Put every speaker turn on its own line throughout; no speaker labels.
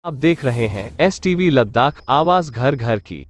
आप देख रहे हैं STV लद्दाख, आवाज घर घर की।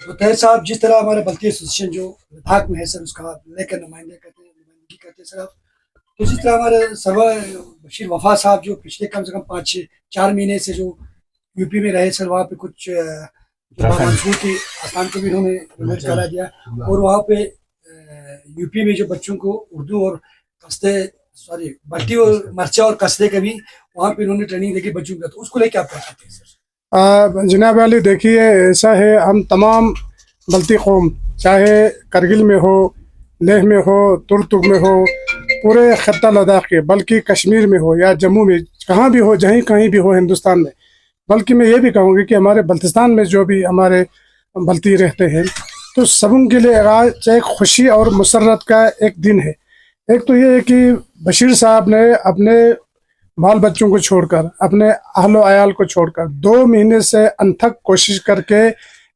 तो तैर साहब, जिस तरह हमारे बल्ती एसोसिएशन जो लद्दाख में है सर, उसका लेकर नुमाइंदगी करते हैं सर आप, तो जिस तरह हमारे सरवर बशीर वफा साहब जो पिछले कम से कम 5-4 महीने से जो यूपी में रहे सर, वहाँ पे कुछ मंसूर के आसान को भी इन्होंने रिमोट करा दिया, और वहाँ पे यूपी में जो बच्चों को उर्दू और बल्टी और मर्चा और कस्ते का भी वहाँ पे इन्होंने ट्रेनिंग देगी बच्चों का, तो उसको लेके आप क्या कहते हैं सर?
जनाब अली, देखिए ऐसा है, हम तमाम बल्ती कौम चाहे करगिल में हो, लेह में हो, तुर्तुक में हो, पूरे खत्ता लद्दाख के, बल्कि कश्मीर में हो या जम्मू में, कहाँ भी हो, जहीं कहीं भी हो हिंदुस्तान में, बल्कि मैं ये भी कहूँगी कि हमारे बल्तिस्तान में जो भी हमारे बल्ती रहते हैं, तो सबों के लिए आज एक खुशी और मुसर्रत का एक दिन है। एक तो ये है कि बशीर साहब ने अपने बाल बच्चों को छोड़कर, अपने अहलो अयाल को छोड़कर 2 महीने से अनथक कोशिश करके,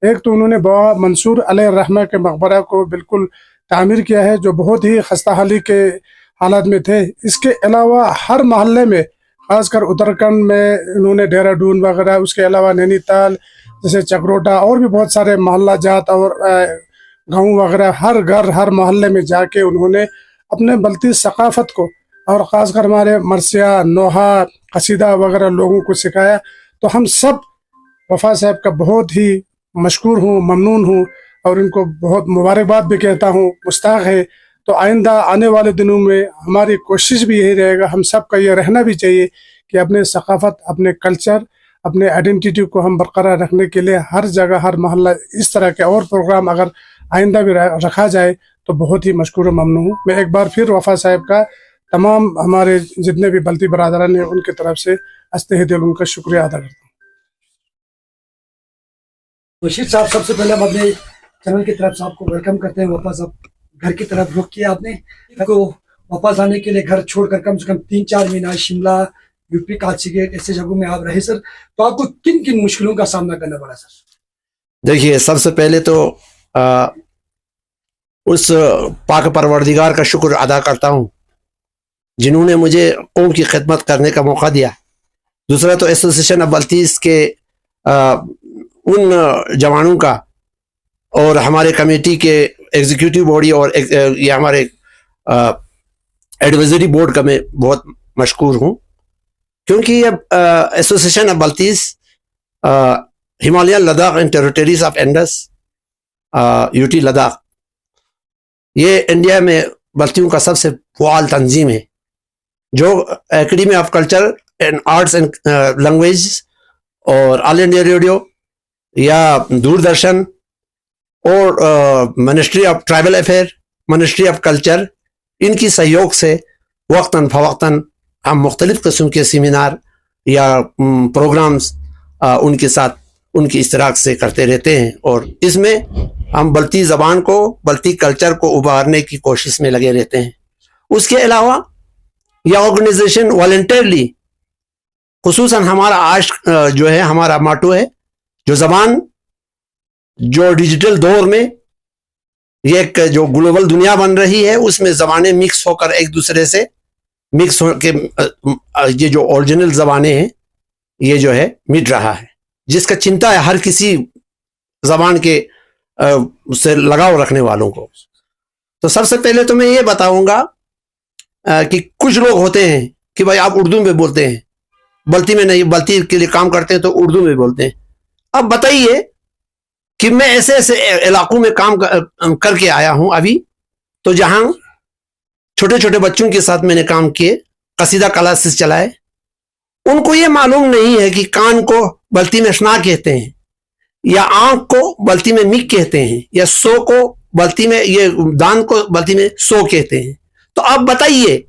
एक तो उन्होंने बाबा मंसूर अलैहिर्रहमा के मकबरा को बिल्कुल तामीर किया है, जो बहुत ही खस्ता हाली के हालात में थे। इसके अलावा हर मोहल्ले में, खासकर उत्तराखंड में इन्होंने देहरादून वगैरह, उसके अलावा नैनीताल जैसे चकरोटा और भी बहुत सारे मोहल्ला जात और गाँव वगैरह, हर घर हर मोहल्ले में जाके उन्होंने अपने बल्ती सकाफत को और ख़ासकर हमारे मरसिया, नोहा, कसीदा वगैरह लोगों को सिखाया। तो हम सब वफा साहब का बहुत ही मशकूर हूँ, ममनून हूँ, और इनको बहुत मुबारकबाद भी कहता हूँ, मुस्ताक है। तो आइंदा आने वाले दिनों में हमारी कोशिश भी यही रहेगा, हम सब का ये रहना भी चाहिए कि अपने सकाफत, अपने कल्चर, अपने आइडेंटिटी को हम बरकरार रखने के लिए हर जगह, हर मोहल्ला इस तरह के और प्रोग्राम अगर आइंदा भी रखा जाए तो बहुत ही मशकूर और ममनून हूँ। मैं एक बार फिर वफा साहब का तमाम हमारे जितने भी बल्ती बरादरान हैं उनकी तरफ से अस्ते दिल उनका शुक्रिया अदा करता हूँ।
बशीर साहब, सबसे पहले हम अपने चैनल की तरफ से आपको वेलकम करते हैं। वापस आप घर की तरफ रुख किया आपने, को वापस आने के लिए घर छोड़कर कम से कम 3-4 महीना शिमला, यूपी, काशीगेट ऐसे जगहों में आप रहे सर, तो आपको किन किन मुश्किलों का सामना करना पड़ा सर?
देखिए, सबसे पहले तो उस पाक परवरदिगार का शुक्र अदा करता हूँ जिन्होंने मुझे कौम की खिदमत करने का मौका दिया। दूसरा तो एसोसिएशन ऑफ बल्तीस के उन जवानों का और हमारे कमेटी के एग्जीक्यूटिव बॉडी और ये हमारे एडवाइजरी बोर्ड का मैं बहुत मशकूर हूँ, क्योंकि ये association of Baltis Himalayan Ladakh and territories of Indus UT Ladakh, ये इंडिया में बल्तियों का सबसे फ़आल तंजीम है, जो academy of culture and arts and language और ऑल इंडिया रेडियो या दूरदर्शन और ministry of tribal affair, ministry of culture, इनकी सहयोग से वक्तन फ़वक्तन हम मुख्तलिफ़ किस्म के सेमिनार या प्रोग्राम्स उनके साथ उनकी इश्तराक से करते रहते हैं, और इसमें हम बल्ती ज़बान को, बल्ती कल्चर को उभारने की कोशिश में लगे रहते हैं। उसके अलावा यह ऑर्गेनाइजेशन वॉलंटियरली, खुसूसन हमारा आज जो है हमारा माटो है, जो ज़बान जो डिजिटल दौर में ये एक जो ग्लोबल दुनिया बन रही है उसमें ज़बानें मिक्स होकर एक दूसरे से مکس ہو کے یہ جو اوریجنل زبانیں ہیں یہ جو ہے مٹ رہا ہے، جس کا چنتا ہے ہر کسی زبان کے سے لگاؤ رکھنے والوں کو. تو سب سے پہلے تو میں یہ بتاؤں گا کہ کچھ لوگ ہوتے ہیں کہ بھائی آپ اردو میں بولتے ہیں، بلتی میں نہیں، بلتی کے لیے کام کرتے ہیں تو اردو میں بولتے ہیں. اب بتائیے کہ میں ایسے ایسے علاقوں میں کام کر کے آیا ہوں ابھی، تو جہاں چھوٹے چھوٹے بچوں کے ساتھ میں نے کام کیے، قصیدہ کلاسز چلائے. ان کو یہ معلوم نہیں ہے کہ کان کو بلتی میں شنا کہتے ہیں، یا آنکھ کو بلتی میں مک کہتے ہیں، یا سو کو بلتی میں، یہ دان کو بلتی میں سو کہتے ہیں. تو آپ بتائیے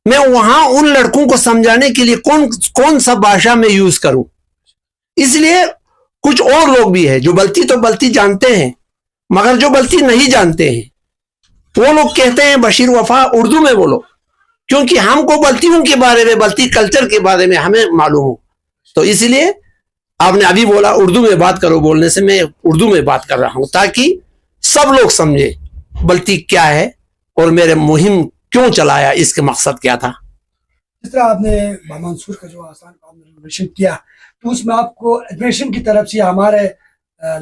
میں وہاں ان لڑکوں کو سمجھانے کے لیے کون سا بھاشا میں یوز کروں؟ اس لیے کچھ اور لوگ بھی ہیں جو بلتی تو بلتی جانتے ہیں، مگر جو بلتی نہیں جانتے ہیں وہ لوگ کہتے ہیں بشیر وفا اردو میں بولو، کیونکہ ہم کو بلتیوں کے بارے میں، بلتی کلچر کے بارے میں ہمیں معلوم ہو. تو اس لیے آپ نے ابھی بولا اردو میں بات کرو، بولنے سے میں اردو میں بات کر رہا ہوں تاکہ سب لوگ سمجھے بلتی کیا ہے اور میرے مہم کیوں چلایا، اس کے مقصد کیا تھا.
جس طرح آپ نے منصور کا جو آسان کام ایڈمیشن کیا، تو اس میں آپ کو ایڈمیشن کی طرف سے ہمارے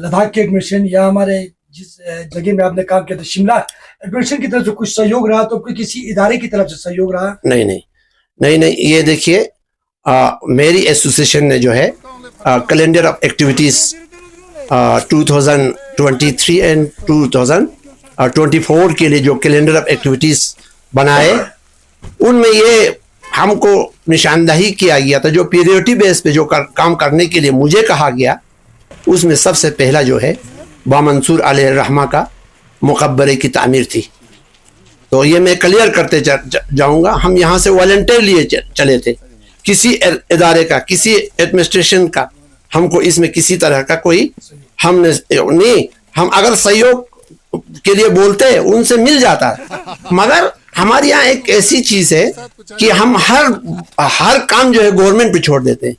لداخ کے ایڈمیشن یا ہمارے جس جگہ میں آپ نے کام کیا تھا شملہ ایڈمیشن کی طرف سے کچھ سہیوگ رہا؟ تو کوئی کسی ادارے کی طرف سے سہیوگ رہا؟
نہیں. یہ دیکھیے میری ایسوسیشن نے جو ہے کیلنڈر آف ایکٹیویٹیز 2023 اینڈ 2024 کے لیے جو کیلنڈر آف ایکٹیویٹیز بنائے، ان میں یہ ہم کو نشاندہی کیا گیا تھا، جو پیریورٹی بیس پہ جو کام کرنے کے لیے مجھے کہا گیا، اس میں سب سے پہلا جو ہے با منصور علیہ الرحمہ کا مقبرے کی تعمیر تھی. تو یہ میں کلیئر کرتے جاؤں گا، ہم یہاں سے والنٹیر لیے چلے تھے، کسی ادارے کا، کسی ایڈمنسٹریشن کا ہم کو اس میں کسی طرح کا کوئی ہم نے نہیں. ہم اگر سہیوگ کے لیے بولتے ہیں ان سے مل جاتا ہے، مگر ہمارے یہاں ایک ایسی چیز ہے کہ ہم ہر کام جو ہے گورنمنٹ پہ چھوڑ دیتے ہیں،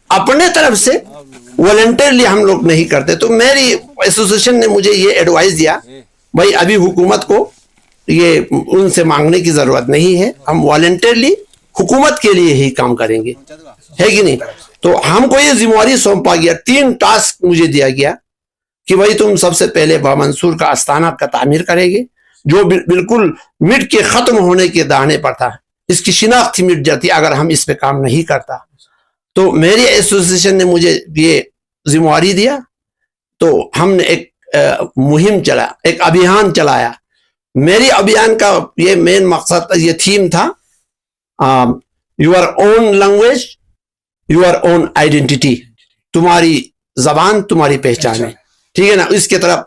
اپنے طرف سے والنٹیرلی ہم لوگ نہیں کرتے. تو میری ایسوسیشن نے مجھے یہ ایڈوائز دیا، بھائی ابھی حکومت کو یہ ان سے مانگنے کی ضرورت نہیں ہے، ہم والنٹیرلی حکومت کے لیے ہی کام کریں گے، ہے کہ نہیں. تو ہم کو یہ ذمہ داری سونپا گیا، 3 ٹاسک مجھے دیا گیا کہ بھائی تم سب سے پہلے با منصور کا آستانہ کا تعمیر کریں گے، جو بالکل مٹ کے ختم ہونے کے دہانے پر تھا، اس کی شناخت ہی مٹ جاتی اگر ہم اس پہ کام نہیں کرتا. تو میری ایسوسیشن نے مجھے یہ ذمہ داری دیا، تو ہم نے ایک مہم چلا، ایک ابھیان چلایا. میری ابھیان کا یہ مین مقصد، یہ تھیم تھا your own language your own identity, تمہاری زبان تمہاری پہچان ہے، ٹھیک ہے نا. اس کی طرف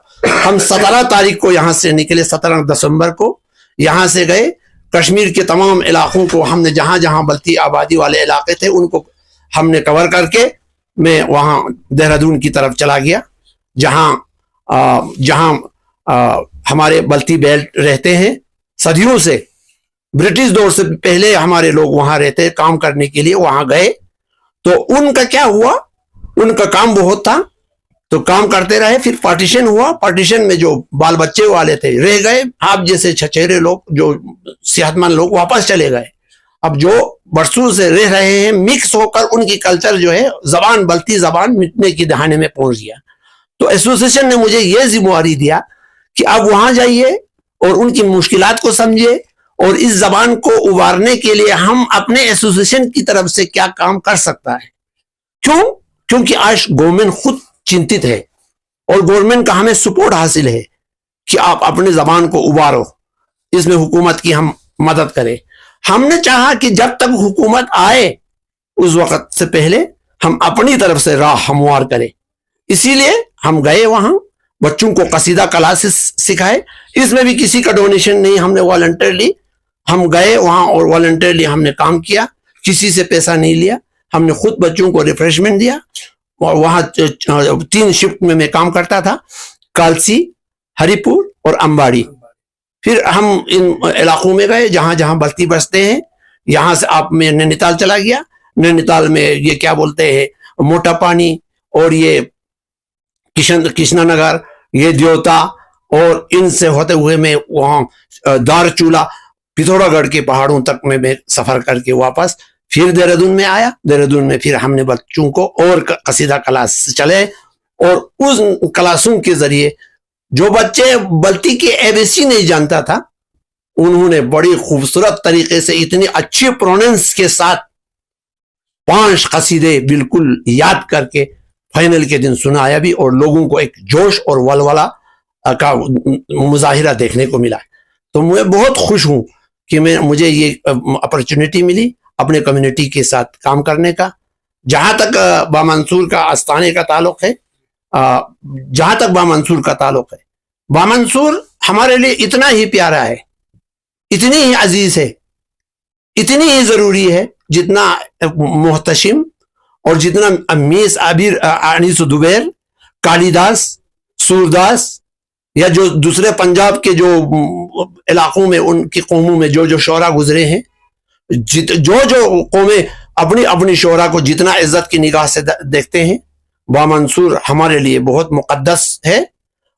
ہم 17 تاریخ کو یہاں سے نکلے، 17 دسمبر کو یہاں سے گئے. کشمیر کے تمام علاقوں کو ہم نے جہاں جہاں بلتی آبادی والے علاقے تھے ان کو ہم نے کور کر کے میں وہاں دہرادون کی طرف چلا گیا، جہاں ہمارے بلتی بیلٹ رہتے ہیں صدیوں سے، برٹش دور سے پہلے ہمارے لوگ وہاں رہتے کام کرنے کے لیے. وہاں گئے تو ان کا کیا ہوا، ان کا کام بہت تھا تو کام کرتے رہے. پھر پارٹیشن ہوا، پارٹیشن میں جو بال بچے والے تھے رہ گئے، آپ جیسے چھچیرے لوگ جو صحت مند لوگ واپس چلے گئے. اب جو برسوں سے رہ رہے ہیں مکس ہو کر ان کی کلچر جو ہے زبان، بلتی زبان مٹنے کی دہانے میں پہنچ گیا. تو ایسوسیشن نے مجھے یہ ذمہ داری دیا کہ اب وہاں جائیے اور ان کی مشکلات کو سمجھے، اور اس زبان کو ابھارنے کے لیے ہم اپنے ایسوسیشن کی طرف سے کیا کام کر سکتا ہے. کیونکہ آج گورنمنٹ خود چنتت ہے اور گورنمنٹ کا ہمیں سپورٹ حاصل ہے کہ آپ اپنے زبان کو ابھارو، اس میں حکومت کی ہم مدد کریں. ہم نے چاہا کہ جب تک حکومت آئے اس وقت سے پہلے ہم اپنی طرف سے راہ ہموار کریں. اسی لیے ہم گئے وہاں، بچوں کو قصیدہ کلاسز سکھائے. اس میں بھی کسی کا ڈونیشن نہیں، ہم نے والنٹیرلی ہم گئے وہاں اور والنٹیرلی ہم نے کام کیا، کسی سے پیسہ نہیں لیا. ہم نے خود بچوں کو ریفریشمنٹ دیا. اور وہاں 3 شفٹ میں کام کرتا تھا، کالسی، ہری پور اور امباڑی. پھر ہم ان علاقوں میں گئے جہاں جہاں بلتی بستے ہیں. یہاں سے آپ میں نینی تال چلا گیا. نینی تال میں یہ کیا بولتے ہیں موٹا پانی، اور یہ کشنا نگر، یہ دیوتا، اور ان سے ہوتے ہوئے میں وہاں دار چولہ، पिथौरा गढ़ के पहाड़ों तक मैं सफर करके वापस फिर देहरादून में आया। देहरादून में फिर हमने बच्चों को और कसीदा क्लास चले, और उस क्लासों के जरिए जो बच्चे बल्ती के एबीसी नहीं जानता था, उन्होंने बड़ी खूबसूरत तरीके से इतनी अच्छी प्रोनेंस के साथ 5 कसीदे बिल्कुल याद करके फाइनल के दिन सुनाया भी, और लोगों को एक जोश और वलवला का मुजाहिरा देखने को मिला। तो मैं बहुत खुश हूं कि मुझे ये अपॉर्चुनिटी मिली अपने कम्युनिटी के साथ काम करने का। जहां तक बामंसूर का आस्थाने का ताल्लुक है, जहां तक बामंसूर का ताल्लुक है, बामंसूर हमारे लिए इतना ही प्यारा है, इतनी ही अजीज है, इतनी ही जरूरी है जितना मुहतशिम और जितना मीस आबिर अनीस दुबैर, कालिदास, सूरदास, या जो दूसरे पंजाब के जो इलाकों में उनकी कौमों में जो शोरा गुजरे हैं, जो कौमें अपनी अपनी शोरा को जितना इज्जत की निगाह से देखते हैं, बामंसूर हमारे लिए बहुत मुकद्दस है।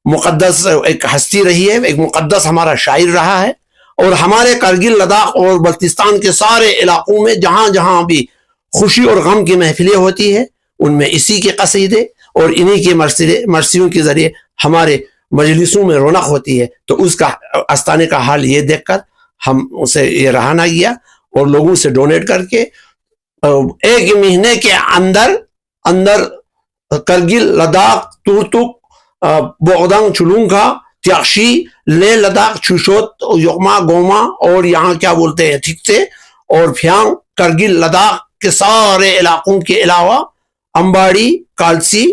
मुकद्दस एक हस्ती रही है, एक मुकद्दस हमारा शायर रहा है, और हमारे करगिल, लद्दाख और बल्तिस्तान के सारे इलाकों में जहां जहां भी खुशी और गम की महफिलें होती है, उनमें इसी के कसीदे और इन्हीं के मरसियों के जरिए हमारे मजलिसों में रौनक होती है। तो उसका आस्थाने का हाल ये देखकर हम उसे ये रहा ना गया, और लोगों से डोनेट करके 1 महीने के अंदर करगिल, लद्दाख, तुर्तुक, बोगदंग, चुलूंगा, त्याशी, ले लद्दाख, चुशोत, योगमा, गोमा, और यहाँ क्या बोलते हैं थिकसे और फ्यांग, करगिल, लद्दाख के सारे इलाकों के अलावा अंबाड़ी, कालसी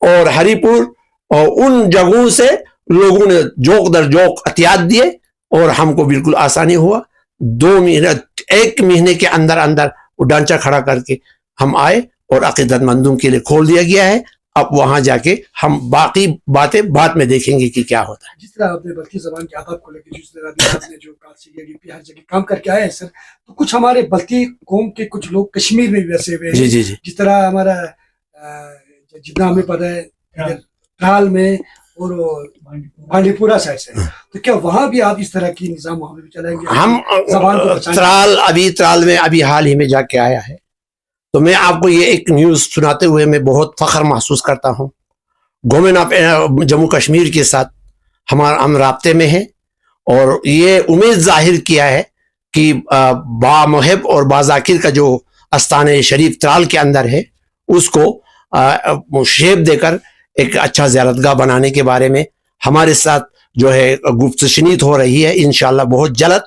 और हरिपुर और उन जगहों से लोगों ने जोक दर जोक अतियात दिए, और हमको बिल्कुल आसानी हुआ। 1 महीने के अंदर वो ढांचा खड़ा करके हम आए, और अकीदतमंदों के लिए खोल दिया गया है। अब वहां जाके हम बाकी बातें बाद में देखेंगे कि क्या होता है।
जिस तरह आपने बल्ती जबान के आदाब को लेकर जिस तरह आपने जो काशी हर जगह काम करके आए हैं सर, तो कुछ हमारे बल्ती कौम के कुछ लोग कश्मीर में भी बसे हुए हैं।
जी जी जी।
जिस तरह हमारा जितना हमें पता है ट्राल में और बांडीपुरा साइड से, तो क्या वहां भी आप इस तरह की निजाम वहां भी चलाएंगे?
हम
जबान को बचाएंगे?
त्राल में अभी हाल ही में जाके आया है, तो मैं आपको ये एक न्यूज़ सुनाते हुए मैं बहुत फख्र महसूस करता हूँ। गवर्नमेंट ऑफ जम्मू कश्मीर के साथ हम राब्ते में हैं, और ये उम्मीद जाहिर किया है कि बामुहिब और बाजाकिर का जो आस्थाने शरीफ त्राल के अंदर है, उसको शेप देकर एक अच्छा ज़ियारतगाह बनाने के बारे में हमारे साथ जो है गुफ्तशनीत हो रही है। इंशाल्लाह बहुत जल्द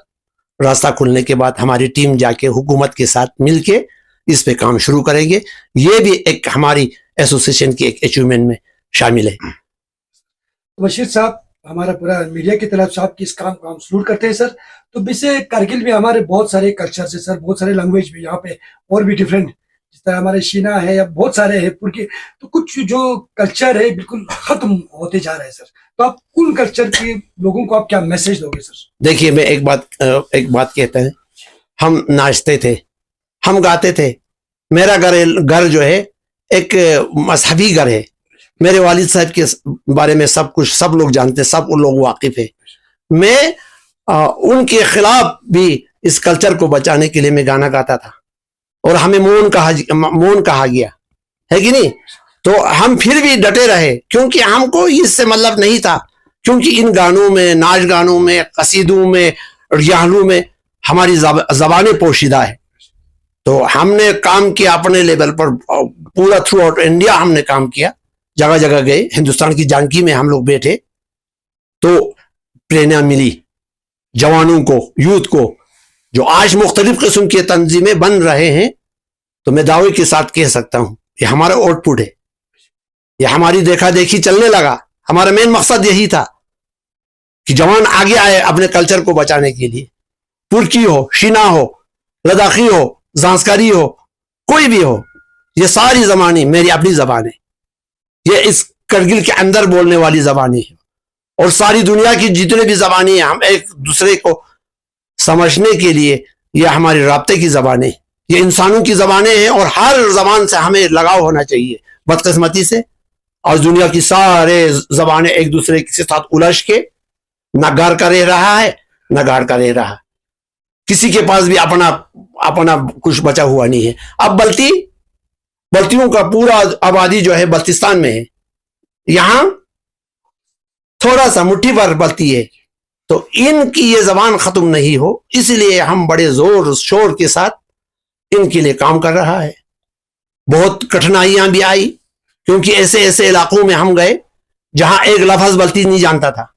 रास्ता खुलने के बाद हमारी टीम जाके हुकूमत के साथ मिलके इस पे काम शुरू करेंगे। ये भी एक हमारी एसोसिएशन की एक अचीवमेंट में शामिल है।
बशीर साहब, हमारा पूरा मीडिया की तरफ से आपकी इस काम को हम सलूट करते हैं सर। तो वैसे करगिल में हमारे बहुत सारे कल्चर है सर, बहुत सारे लैंग्वेज भी यहाँ पे और भी डिफरेंट, जिस तरह हमारे शीना है या बहुत सारे है पुरके, तो कुछ जो कल्चर है बिल्कुल खत्म होते जा रहे हैं सर। तो आप उन कल्चर के लोगों को आप क्या मैसेज दोगे सर?
देखिए, मैं एक बात कहता है, हम नाचते थे, हम गाते थे। मेरा घर जो है एक मजहबी घर है। मेरे वालिद साहब के बारे में सब लोग जानते, सब लोग वाकिफ है। मैं उनके खिलाफ भी इस कल्चर को बचाने के लिए मैं गाना गाता था, और हमें मौन कहा गया है कि नहीं। तो हम फिर भी डटे रहे, क्योंकि हमको इससे मतलब नहीं था, क्योंकि इन गानों में, नाच गानों में, कसीदों में, रियालों में हमारी ज़बानें पोशीदा है। तो हमने काम किया अपने लेवल पर, पूरा थ्रू आउट इंडिया हमने काम किया, जगह जगह गए। हिंदुस्तान की जानकी में हम लोग बैठे, तो प्रेरणा मिली जवानों को, यूथ को, जो आज मुख्तलिफ किस्म के तंजीमें बन रहे हैं। तो मैं दावे के साथ कह सकता हूं, ये हमारा आउटपुट है, ये हमारी देखा देखी चलने लगा। हमारा मेन मकसद यही था कि जवान आगे आए अपने कल्चर को बचाने के लिए। पुरकी हो, शीना हो, लद्दाखी हो, ज़ांस्करी हो, कोई भी हो, ये सारी ज़बानें मेरी अपनी ज़बान है। ये इस करगिल के अंदर बोलने वाली ज़बानें हैं, और सारी दुनिया की जितने भी ज़बानें हैं, हम एक दूसरे को समझने के लिए ये हमारे राब्ते की ज़बानें, ये इंसानों की ज़बानें हैं, और हर ज़बान से हमें लगाव होना चाहिए। बदकिस्मती से आज दुनिया की सारे ज़बानें एक दूसरे के साथ उलझ के न घर का रह रहा है, न गाड़ का रह रहा है। किसी के पास भी अपना कुछ बचा हुआ नहीं है। अब बल्तियों का पूरा आबादी जो है बल्तिस्तान में है, यहां थोड़ा सा मुट्ठी भर बल्ती है, तो इनकी ये जबान खत्म नहीं हो, इसलिए हम बड़े जोर शोर के साथ इनके लिए काम कर रहा है। बहुत कठिनाइयां भी आई, क्योंकि ऐसे ऐसे इलाकों में हम गए जहां एक लफ्ज बल्ती नहीं जानता था।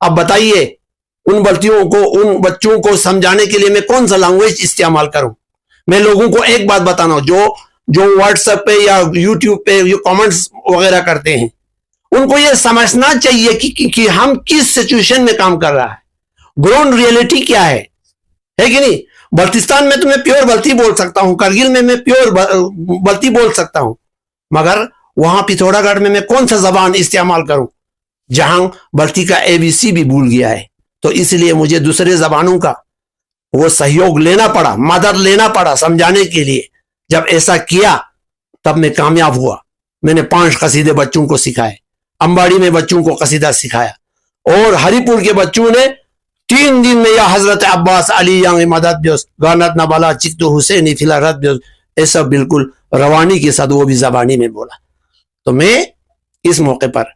अब बताइए उन बच्चों को समझाने के लिए मैं कौन सा लैंग्वेज इस्तेमाल करूं। मैं लोगों को एक बात बताना, जो व्हाट्सएप पे या यूट्यूब पे ये कमेंट्स वगैरह करते हैं, उनको ये समझना चाहिए कि हम किस सिचुएशन में काम कर रहा है, ग्राउंड रियलिटी क्या है कि नहीं। बल्तिस्तान में तो मैं प्योर बल्ती बोल सकता हूं, करगिल में मैं प्योर बल्ती बोल सकता हूं, मगर वहां पिथौरागढ़ में मैं कौन सा जबान इस्तेमाल करूं जहां बल्ती का ABC भी भूल गया है। तो इसलिए मुझे दूसरे जबानों का वो सहयोग लेना पड़ा, मदद लेना पड़ा समझाने के लिए। जब ऐसा किया तब मैं कामयाब हुआ। मैंने 5 कसीदे बच्चों को सिखाए, अंबाड़ी में बच्चों को कसीदा सिखाया, और हरिपुर के बच्चों ने 3 दिन में या हजरत अब्बास अली यांग मदद ब्योस गानत नबाला चिकतो हुसैन फिला रद ब्योस, ऐसा बिल्कुल रवानी के साथ वो भी जबानी में बोला। तो मैं इस मौके पर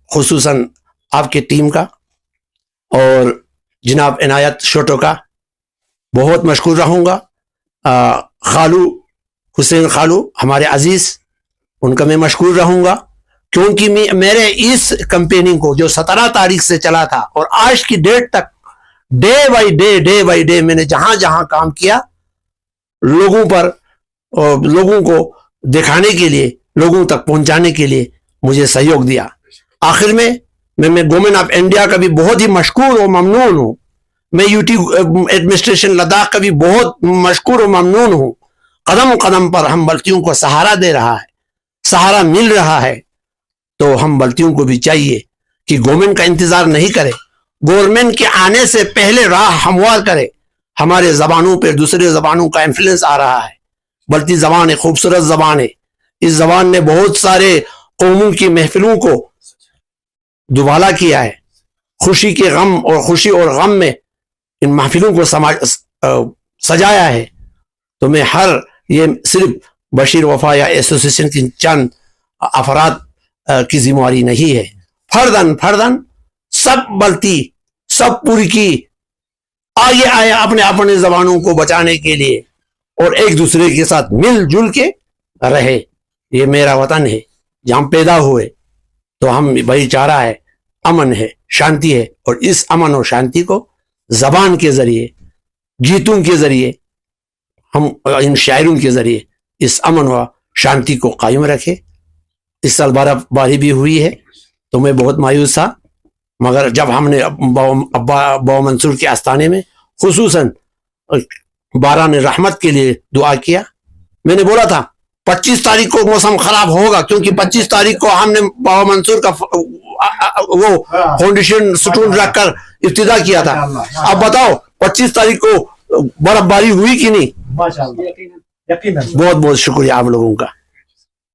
खुसूसन आपके टीम का और जनाब इनायत शोटो का बहुत मशकूर रहूँगा। खालू हुसैन खालू हमारे अजीज, उनका मैं मशकूर रहूँगा, क्योंकि मेरे इस कैंपेनिंग को जो 17 तारीख से चला था और आज की डेट तक डे बाई डे मैंने जहां जहां काम किया, लोगों को दिखाने के लिए, लोगों तक पहुंचाने के लिए मुझे सहयोग दिया। आखिर में मैं गवर्नमेंट ऑफ इंडिया का भी बहुत ही मशकूर और ममनून हूं। मैं यूटी एडमिनिस्ट्रेशन लद्दाख का भी बहुत मशकूर और ममनून हूं। कदम कदम पर हम बल्तियों को सहारा दे रहा है, सहारा मिल रहा है। तो हम बल्तियों को भी चाहिए कि गवर्नमेंट का इंतजार नहीं करे, गवर्नमेंट के आने से पहले राह हमवार करे। हमारे जबानों पे दूसरे जबानों का इन्फ्लुएंस आ रहा है। बल्ती जबान है, खूबसूरत जबान है। इस जबान ने बहुत सारे कौमों की महफिलों को दुबाला किया है। खुशी के गम और खुशी और गम में इन महफिलों को सजाया है। तो मैं ये सिर्फ बशीर वफा या एसोसिएशन की चंद अफराद की जिम्मेवारी नहीं है। फर्दन सब बल्ती, सब पूरी की आगे आए अपने अपने जबानों को बचाने के लिए और एक दूसरे के साथ मिलजुल के रहे। ये मेरा वतन है, जहां पैदा हुए। तो हम भाईचारा है, अमन है, शांति है, और इस अमन और शांति को जबान के जरिए, गीतों के जरिए, हम इन शायरों के जरिए इस अमन व शांति को कायम रखे। इस साल बर्फबारी भी हुई है, तो मैं बहुत मायूस था, मगर जब हमने अब्बा मंसूर के आस्थाने में खुसूसन बारान रहमत के लिए दुआ किया, मैंने बोला था 25 तारीख को मौसम खराब होगा, क्योंकि 25 तारीख को हमने बाबा मंसूर का वो फाउंडेशन स्टोन रखकर इब्तिदा किया था। अब बताओ 25 तारीख को बर्फबारी हुई कि नहीं?
माशाअल्लाह, यकीनन।
बहुत बहुत शुक्रिया आप लोगों का।